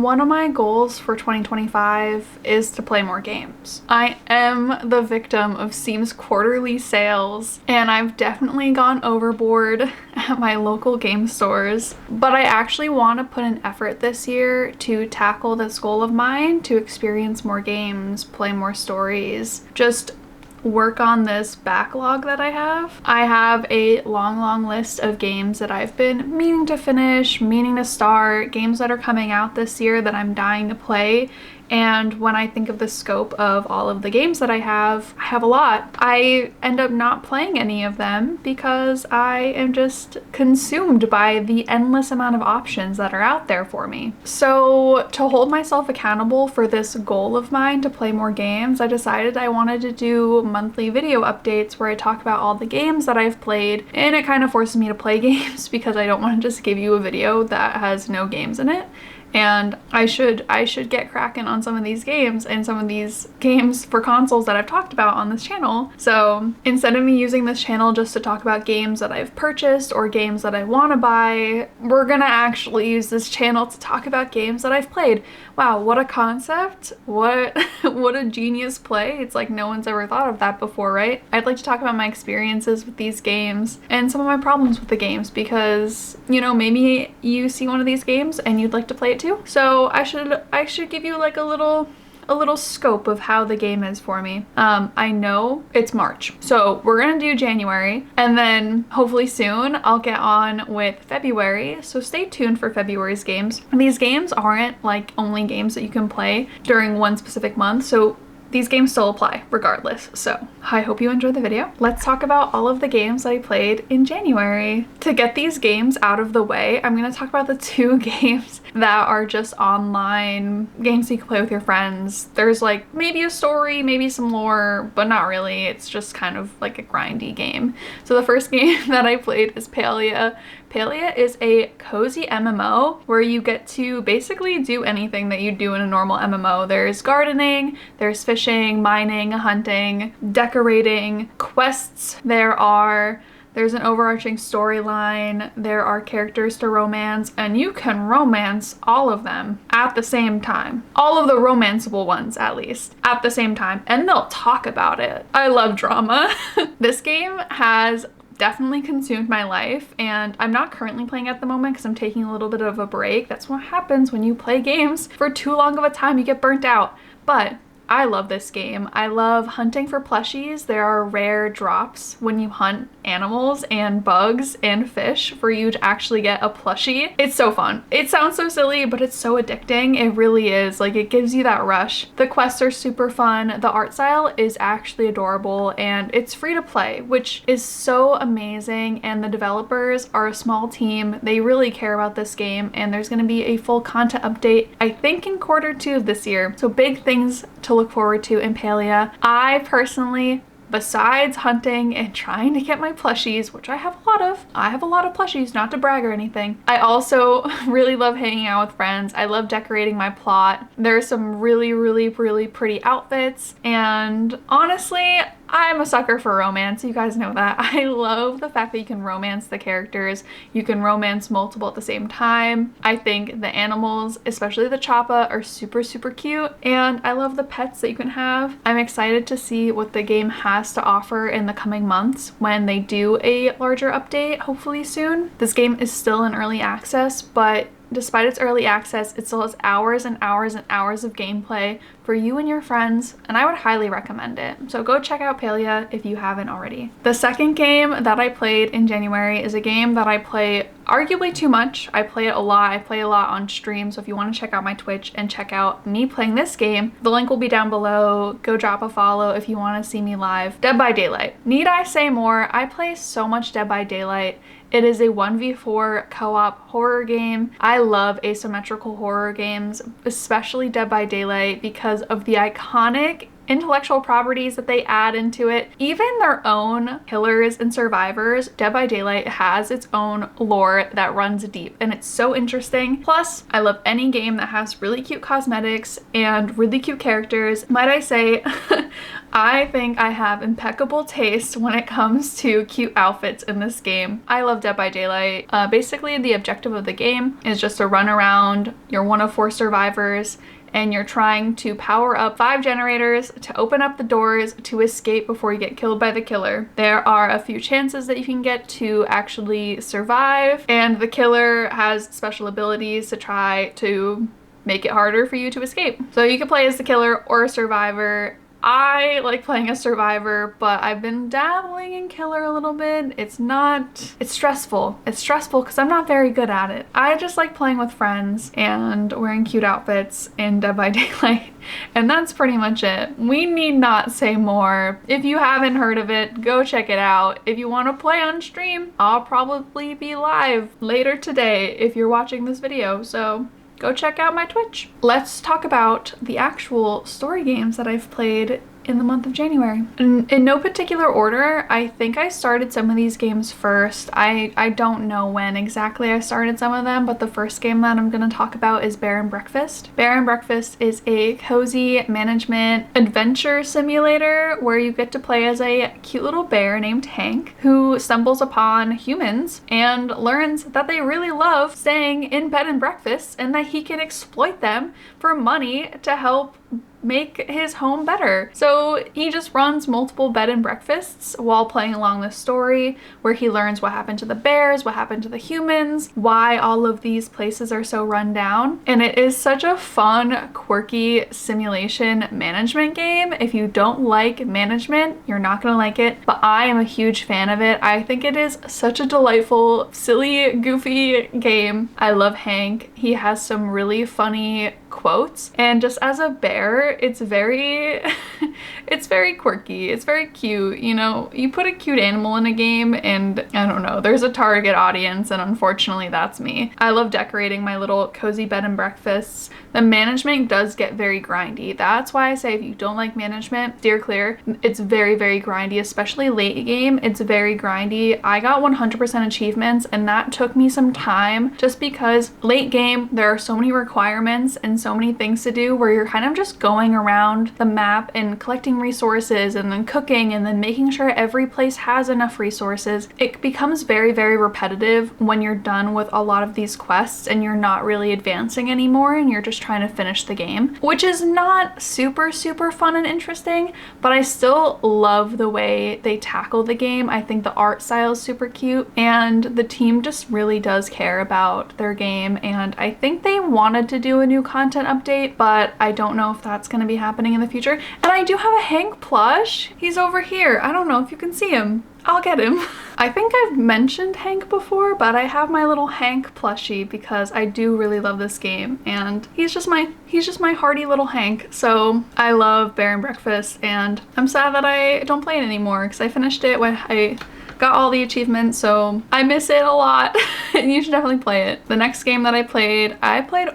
One of my goals for 2025 is to play more games. I am the victim of Steam's quarterly sales, and I've definitely gone overboard at my local game stores, but I actually want to put an effort this year to tackle this goal of mine to experience more games, play more stories, just work on this backlog that I have. I have a long list of games that I've been meaning to finish, meaning to start, games that are coming out this year that I'm dying to play. And when I think of the scope of all of the games that I have a lot. I end up not playing any of them because I am just consumed by the endless amount of options that are out there for me. So to hold myself accountable for this goal of mine to play more games, I decided I wanted to do monthly video updates where I talk about all the games that I've played, and it kind of forces me to play games because I don't want to just give you a video that has no games in it. And I should get cracking on some of these games and some of these games for consoles that I've talked about on this channel. So instead of me using this channel just to talk about games that I've purchased or games that I want to buy, we're gonna actually use this channel to talk about games that I've played. Wow, what a concept. What a genius play. It's like no one's ever thought of that before, right? I'd like to talk about my experiences with these games and some of my problems with the games because, you know, maybe you see one of these games and you'd like to play it too. So I should give you like a little scope of how the game is for me. I know it's March, so we're gonna do January, and then hopefully soon I'll get on with February, so stay tuned for February's games. These games aren't like only games that you can play during one specific month, so these games still apply regardless. So I hope you enjoyed the video. Let's talk about all of the games I played in January. To get these games out of the way, I'm gonna talk about the 2 games that are just online games you can play with your friends. There's like maybe a story, maybe some lore, but not really. It's just kind of like a grindy game. So the first game that I played is Palia. Palia is a cozy MMO where you get to basically do anything that you do in a normal MMO. There's gardening, there's fishing, mining, hunting, decorating, quests. There's an overarching storyline, there are characters to romance, and you can romance all of them at the same time. All of the romanceable ones, at least, at the same time, and they'll talk about it. I love drama. This game has definitely consumed my life, and I'm not currently playing at the moment because I'm taking a little bit of a break. That's what happens when you play games for too long of a time. You get burnt out. But I love this game. I love hunting for plushies. There are rare drops when you hunt animals and bugs and fish for you to actually get a plushie. It's so fun. It sounds so silly, but it's so addicting. It really is. Like, it gives you that rush. The quests are super fun. The art style is actually adorable, and it's free to play, which is so amazing. And the developers are a small team. They really care about this game, and there's going to be a full content update, I think, in Q2 of this year. So big things to look forward to in Palia. I personally, besides hunting and trying to get my plushies, which I have a lot of plushies, not to brag or anything, I also really love hanging out with friends. I love decorating my plot. There's some really pretty outfits, and honestly, I'm a sucker for romance. You guys know that. I love the fact that you can romance the characters. You can romance multiple at the same time. I think the animals, especially the Choppa, are super cute, and I love the pets that you can have. I'm excited to see what the game has to offer in the coming months when they do a larger update, hopefully soon. This game is still in early access, but despite its early access, it still has hours and hours and hours of gameplay for you and your friends, and I would highly recommend it. So go check out Palia if you haven't already. The second game that I played in January is a game that I play arguably too much. I play it a lot. I play a lot on stream, so if you want to check out my Twitch and check out me playing this game, the link will be down below. Go drop a follow if you want to see me live. Dead by Daylight. Need I say more? I play so much Dead by Daylight. It is a 1v4 co-op horror game. I love asymmetrical horror games, especially Dead by Daylight, because of the iconic intellectual properties that they add into it, even their own killers and survivors. Dead by Daylight has its own lore that runs deep, and it's so interesting. Plus, I love any game that has really cute cosmetics and really cute characters. Might I say, I think I have impeccable taste when it comes to cute outfits in this game. I love Dead by Daylight. Basically, the objective of the game is just to run around. You're one of 4 survivors, and you're trying to power up 5 generators to open up the doors to escape before you get killed by the killer. There are a few chances that you can get to actually survive, and the killer has special abilities to try to make it harder for you to escape. So you can play as the killer or a survivor. I like playing a survivor, but I've been dabbling in killer a little bit. It's stressful. It's stressful because I'm not very good at it. I just like playing with friends and wearing cute outfits in Dead by Daylight. And that's pretty much it. We need not say more. If you haven't heard of it, go check it out. If you want to play on stream, I'll probably be live later today if you're watching this video. So go check out my Twitch. Let's talk about the actual story games that I've played in the month of January. In no particular order, I think I started some of these games first. I don't know when exactly I started some of them, but the first game that I'm going to talk about is Bear and Breakfast. Bear and Breakfast is a cozy management adventure simulator where you get to play as a cute little bear named Hank who stumbles upon humans and learns that they really love staying in bed and breakfasts and that he can exploit them for money to help make his home better. So he just runs multiple bed and breakfasts while playing along this story where he learns what happened to the bears, what happened to the humans, why all of these places are so run down. And it is such a fun, quirky simulation management game. If you don't like management, you're not gonna like it, but I am a huge fan of it. I think it is such a delightful, silly, goofy game. I love Hank. He has some really funny quotes, and just as a bear, it's very it's very quirky, it's very cute. You know, you put a cute animal in a game and I don't know, there's a target audience, and unfortunately that's me. I love decorating my little cozy bed and breakfasts. The management does get very grindy. That's why I say if you don't like management, steer clear. It's very, very grindy, especially late game. It's very grindy. I got 100% achievements, and that took me some time just because late game there are so many requirements and so many things to do where you're kind of just going around the map and collecting resources and then cooking and then making sure every place has enough resources. It becomes very, very repetitive when you're done with a lot of these quests and you're not really advancing anymore and you're just trying to finish the game, which is not super, super fun and interesting, but I still love the way they tackle the game. I think the art style is super cute and the team just really does care about their game, and I think they wanted to do a new content update, but I don't know if that's going to be happening in the future. And I do have a Hank plush. He's over here. I don't know if you can see him. I'll get him. I think I've mentioned Hank before, but I have my little Hank plushie because I do really love this game, and he's just my hardy little Hank. So I love Bear and Breakfast, and I'm sad that I don't play it anymore because I finished it when I got all the achievements, so I miss it a lot. And you should definitely play it. The next game that I played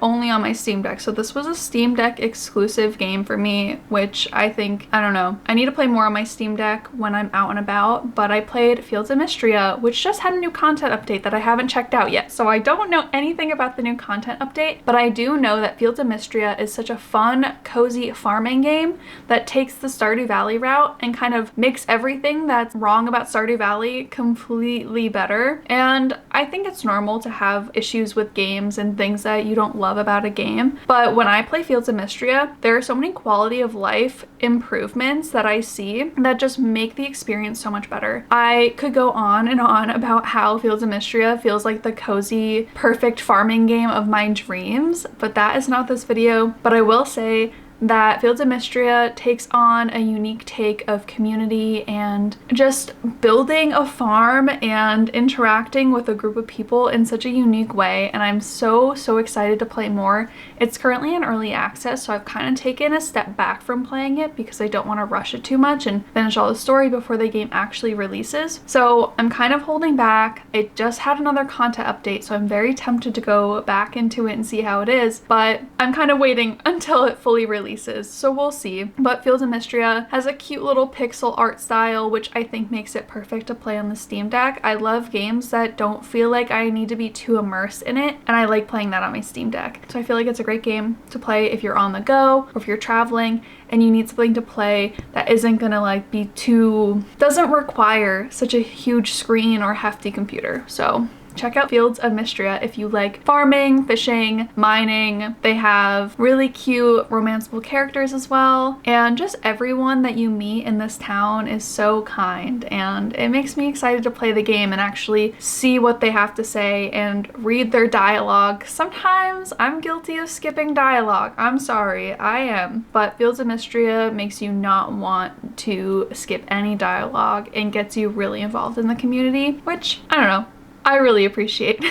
only on my Steam Deck, so this was a Steam Deck exclusive game for me, which I think, I don't know, I need to play more on my Steam Deck when I'm out and about, but I played Fields of Mistria, which just had a new content update that I haven't checked out yet, so I don't know anything about the new content update, but I do know that Fields of Mistria is such a fun, cozy farming game that takes the Stardew Valley route and kind of makes everything that's wrong about Stardew Valley completely better. And I think it's normal to have issues with games and things that you don't love about a game, but when I play Fields of Mistria, there are so many quality of life improvements that I see that just make the experience so much better. I could go on and on about how Fields of Mistria feels like the cozy, perfect farming game of my dreams, but that is not this video. But I will say that Fields of Mistria takes on a unique take of community and just building a farm and interacting with a group of people in such a unique way, and I'm so excited to play more. It's currently in early access, so I've kind of taken a step back from playing it because I don't want to rush it too much and finish all the story before the game actually releases. So I'm kind of holding back. It just had another content update, so I'm very tempted to go back into it and see how it is, but I'm kind of waiting until it fully releases releases, so we'll see. But Fields of Mistria has a cute little pixel art style, which I think makes it perfect to play on the Steam Deck. I love games that don't feel like I need to be too immersed in it, and I like playing that on my Steam Deck. So I feel like it's a great game to play if you're on the go or if you're traveling and you need something to play that isn't gonna like be too, doesn't require such a huge screen or hefty computer. So check out Fields of Mistria if you like farming, fishing, mining. They have really cute romanceable characters as well. And just everyone that you meet in this town is so kind, and it makes me excited to play the game and actually see what they have to say and read their dialogue. Sometimes I'm guilty of skipping dialogue. I'm sorry, I am. But Fields of Mistria makes you not want to skip any dialogue and gets you really involved in the community, which, I don't know, I really appreciate.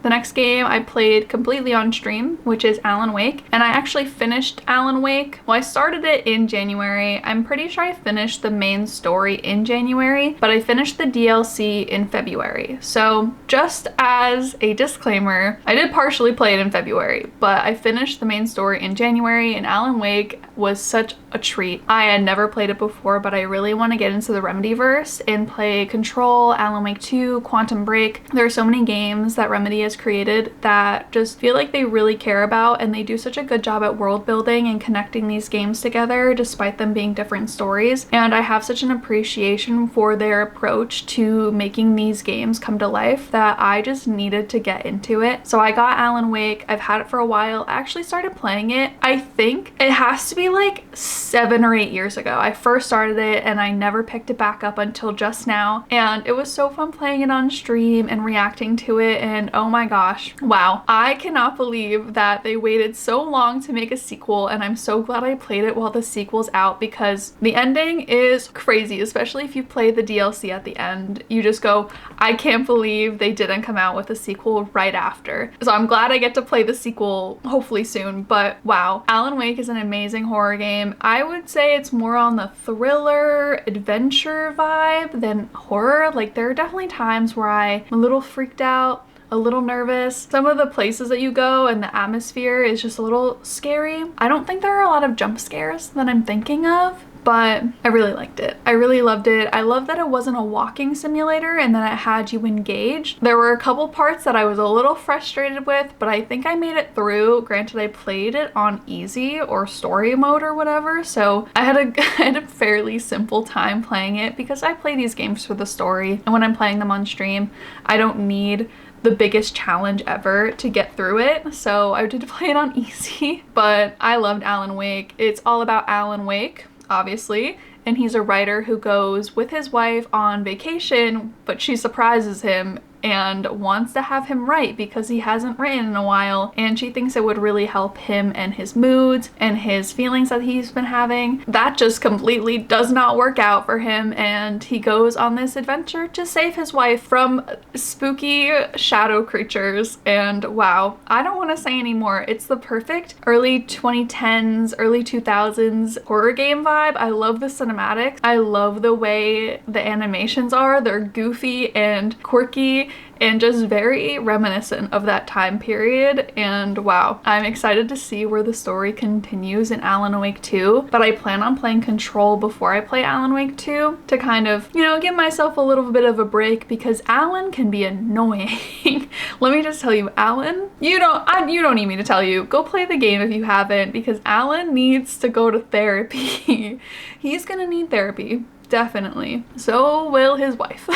The next game I played completely on stream, which is Alan Wake, and I actually finished Alan Wake. Well, I started it in January. I'm pretty sure I finished the main story in January, but I finished the DLC in February. So just as a disclaimer, I did partially play it in February, but I finished the main story in January, and Alan Wake was such a treat. I had never played it before, but I really want to get into the Remedyverse and play Control, Alan Wake 2, Quantum Break. There are so many games that Remedy has created that just feel like they really care about, and they do such a good job at world building and connecting these games together despite them being different stories. And I have such an appreciation for their approach to making these games come to life that I just needed to get into it. So I got Alan Wake. I've had it for a while. I actually started playing it, I think it has to be like 7 or 8 years ago. I first started it and I never picked it back up until just now, and it was so fun playing it on stream and reacting to it, and oh my gosh, wow. I cannot believe that they waited so long to make a sequel, and I'm so glad I played it while the sequel's out, because the ending is crazy, especially if you play the DLC at the end. You just go, I can't believe they didn't come out with a sequel right after. So I'm glad I get to play the sequel hopefully soon, but wow. Alan Wake is an amazing horror game. I would say it's more on the thriller adventure vibe than horror. Like, there are definitely times where I'm a little freaked out, a little nervous. Some of the places that you go and the atmosphere is just a little scary. I don't think there are a lot of jump scares that I'm thinking of, but I really liked it. I really loved it. I love that it wasn't a walking simulator and that it had you engaged. There were a couple parts that I was a little frustrated with, but I think I made it through. Granted, I played it on easy or story mode or whatever, so I had a fairly simple time playing it because I play these games for the story, and when I'm playing them on stream, I don't need the biggest challenge ever to get through it, so I did play it on easy. But I loved Alan Wake. It's all about Alan Wake, obviously, and he's a writer who goes with his wife on vacation, but she surprises him and wants to have him write because he hasn't written in a while, and she thinks it would really help him and his moods and his feelings that he's been having. That just completely does not work out for him, and he goes on this adventure to save his wife from spooky shadow creatures. And wow, I don't want to say anymore. It's the perfect early 2010s, early 2000s horror game vibe. I love the cinematics. I love the way the animations are. They're goofy and quirky and just very reminiscent of that time period. And wow, I'm excited to see where the story continues in Alan Wake 2, but I plan on playing Control before I play Alan Wake 2 to kind of, you know, give myself a little bit of a break, because Alan can be annoying. Let me just tell you, Alan, you don't need me to tell you, go play the game if you haven't, because Alan needs to go to therapy. He's gonna need therapy, definitely. So will his wife.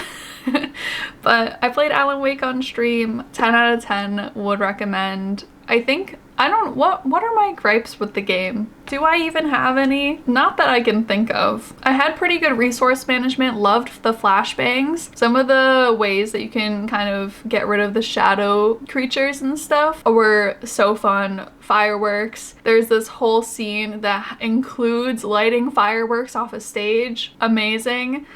But I played Alan Wake on stream. 10 out of 10 would recommend. What are my gripes with the game? Do I even have any? Not that I can think of. I had pretty good resource management, loved the flashbangs. Some of the ways that you can kind of get rid of the shadow creatures and stuff were so fun. Fireworks. There's this whole scene that includes lighting fireworks off a stage. Amazing.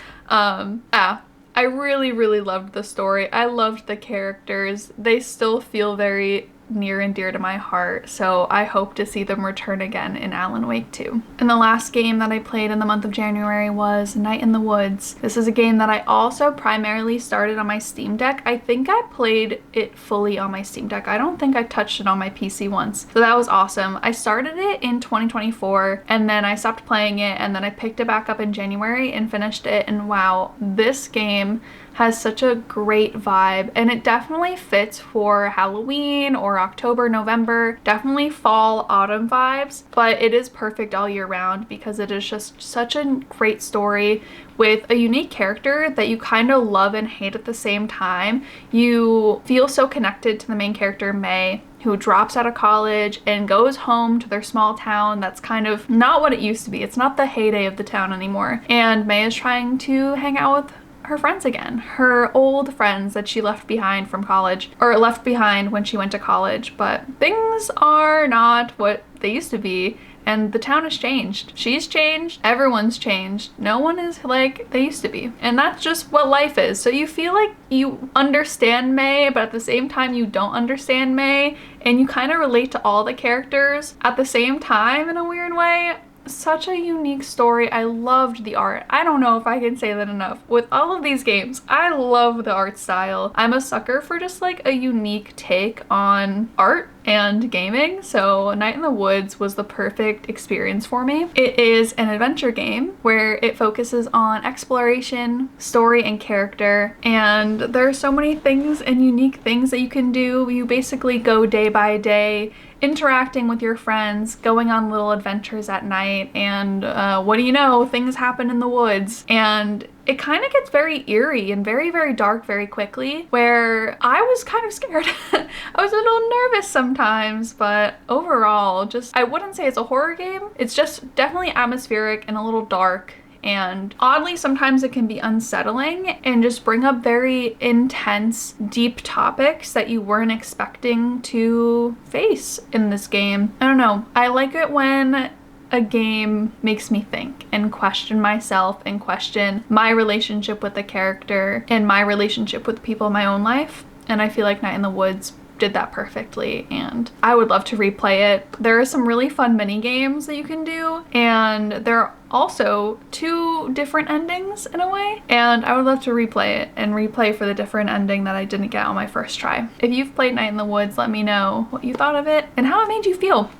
I really, really loved the story. I loved the characters. They still feel very near and dear to my heart, so I hope to see them return again in Alan Wake 2. And the last game that I played in the month of January was Night in the Woods. This is a game that I also primarily started on my Steam Deck. I think I played it fully on my Steam Deck. I don't think I touched it on my PC once, so that was awesome. I started it in 2024 and then I stopped playing it, and then I picked it back up in January and finished it, and wow, this game has such a great vibe, and it definitely fits for Halloween or October, November, definitely fall, autumn vibes, but it is perfect all year round because it is just such a great story with a unique character that you kind of love and hate at the same time. You feel so connected to the main character, May, who drops out of college and goes home to their small town that's kind of not what it used to be. It's not the heyday of the town anymore. And May is trying to hang out with her friends again, her old friends that she left behind from college, or left behind when she went to college, but things are not what they used to be, and the town has changed. She's changed, everyone's changed, no one is like they used to be, and that's just what life is. So you feel like you understand May, but at the same time you don't understand May, and you kind of relate to all the characters at the same time in a weird way. Such a unique story. I loved the art. I don't know if I can say that enough. With all of these games, I love the art style. I'm a sucker for just like a unique take on art and gaming, so Night in the Woods was the perfect experience for me. It is an adventure game where it focuses on exploration, story, and character, and there are so many things and unique things that you can do. You basically go day by day, interacting with your friends, going on little adventures at night, and what do you know, things happen in the woods, and it kind of gets very eerie and very, very dark very quickly, where I was kind of scared. I was a little nervous sometimes, but overall, I wouldn't say it's a horror game. It's just definitely atmospheric and a little dark, and oddly sometimes it can be unsettling and just bring up very intense, deep topics that you weren't expecting to face in this game. I don't know. I like it when a game makes me think and question myself and question my relationship with the character and my relationship with people in my own life. And I feel like Night in the Woods did that perfectly, and I would love to replay it. There are some really fun mini games that you can do, and there are also 2 different endings in a way, and I would love to replay it and replay for the different ending that I didn't get on my first try. If you've played Night in the Woods, let me know what you thought of it and how it made you feel.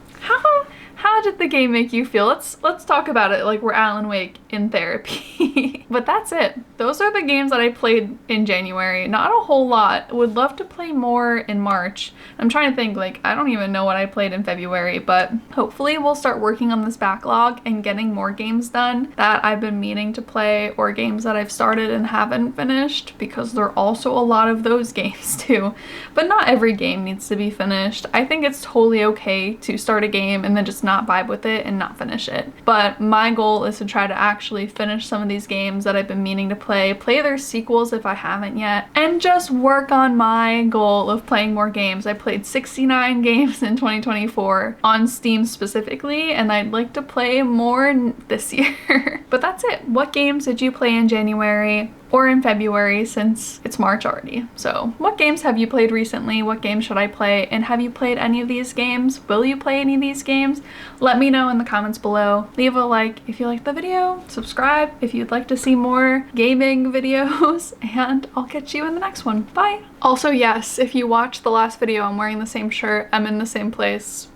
How did the game make you feel? Let's talk about it like we're Alan Wake in therapy. But that's it. Those are the games that I played in January. Not a whole lot. Would love to play more in March. I'm trying to think, like, I don't even know what I played in February, but hopefully we'll start working on this backlog and getting more games done that I've been meaning to play, or games that I've started and haven't finished, because there are also a lot of those games too. But not every game needs to be finished. I think it's totally okay to start a game and then just not vibe with it and not finish it. But my goal is to try to actually finish some of these games that I've been meaning to play their sequels if I haven't yet, and just work on my goal of playing more games. I played 69 games in 2024 on Steam specifically, and I'd like to play more this year. But that's it. What games did you play in January? Or in February, since it's March already. So what games have you played recently? What games should I play? And have you played any of these games? Will you play any of these games? Let me know in the comments below. Leave a like if you liked the video. Subscribe if you'd like to see more gaming videos. And I'll catch you in the next one. Bye! Also, yes, if you watched the last video, I'm wearing the same shirt. I'm in the same place.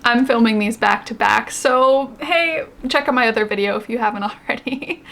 I'm filming these back to back. So hey, check out my other video if you haven't already.